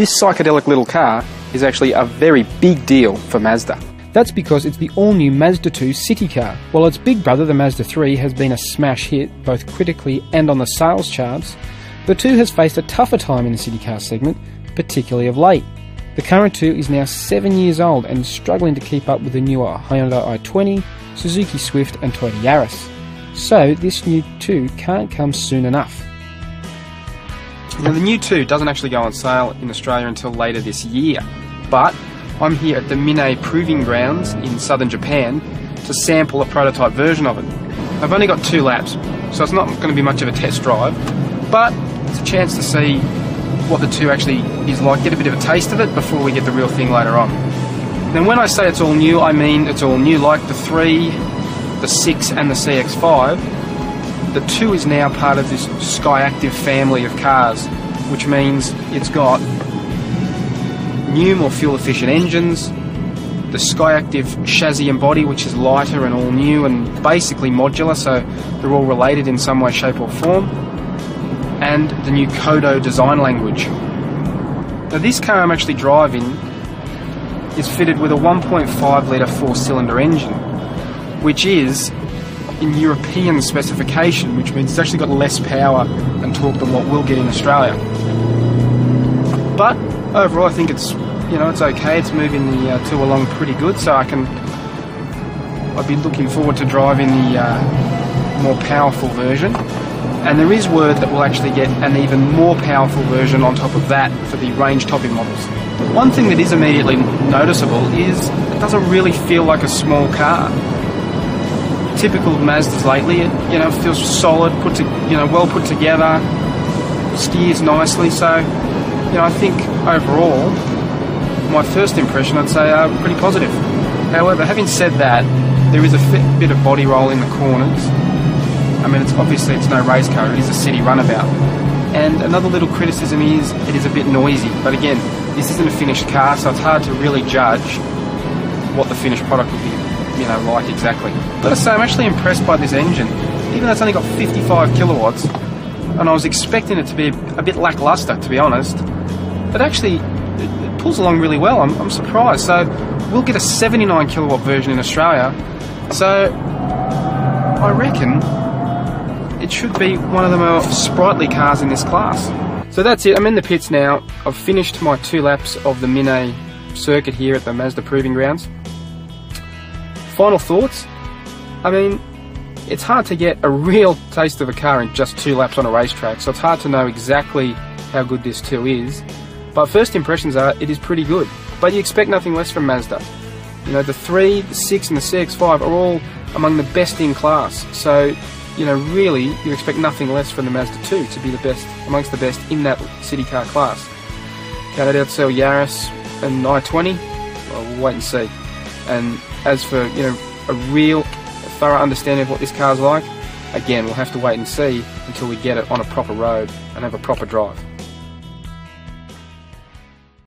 This psychedelic little car is actually a very big deal for Mazda. That's because it's the all-new Mazda2 city car. While its big brother, the Mazda 3, has been a smash hit, both critically and on the sales charts, the 2 has faced a tougher time in the city car segment, particularly of late. The current 2 is now 7 years old and struggling to keep up with the newer Hyundai i20, Suzuki Swift and Toyota Yaris. So this new 2 can't come soon enough. Now the new 2 doesn't actually go on sale in Australia until later this year, but I'm here at the Mine Proving Grounds in southern Japan to sample a prototype version of it. I've only got 2 laps, so it's not going to be much of a test drive, but it's a chance to see what the 2 actually is like, get a bit of a taste of it before we get the real thing later on. Now when I say it's all new, I mean it's all new, like the 3, the 6 and the CX-5. The 2 is now part of this SkyActiv family of cars, which means it's got new, more fuel-efficient engines, the SkyActiv chassis and body, which is lighter and all new and basically modular, so they're all related in some way, shape or form, and the new Kodo design language. Now this car I'm actually driving is fitted with a 1.5 litre 4-cylinder engine, which is in European specification, which means it's actually got less power and torque than what we'll get in Australia. But overall I think it's, it's okay, it's moving the 2 along pretty good, so I've been looking forward to driving the more powerful version. And there is word that we'll actually get an even more powerful version on top of that for the range-topping models. One thing that is immediately noticeable is it doesn't really feel like a small car. Typical of Mazdas lately, it feels solid, well put together, steers nicely. So, I think overall, my first impression I'd say are pretty positive. However, having said that, there is a bit of body roll in the corners. I mean, it's no race car, it is a city runabout. And another little criticism is it is a bit noisy. But again, this isn't a finished car, so it's hard to really judge what the finished product will be, like exactly. But I say, I'm actually impressed by this engine. Even though it's only got 55 kilowatts, and I was expecting it to be a bit lackluster, to be honest, but actually, it pulls along really well. I'm surprised. So, we'll get a 79 kilowatt version in Australia. So, I reckon it should be one of the more sprightly cars in this class. So that's it, I'm in the pits now. I've finished my 2 laps of the Mine circuit here at the Mazda Proving Grounds. Final thoughts? I mean, it's hard to get a real taste of a car in just 2 laps on a racetrack, so it's hard to know exactly how good this 2 is. But first impressions are, it is pretty good. But you expect nothing less from Mazda. The 3, the 6 and the CX-5 are all among the best in class. So, really, you expect nothing less from the Mazda 2 to be the best, amongst the best in that city car class. Can it outsell Yaris and i20? Well, we'll wait and see. And as for, a real thorough understanding of what this car's like, again, we'll have to wait and see until we get it on a proper road and have a proper drive.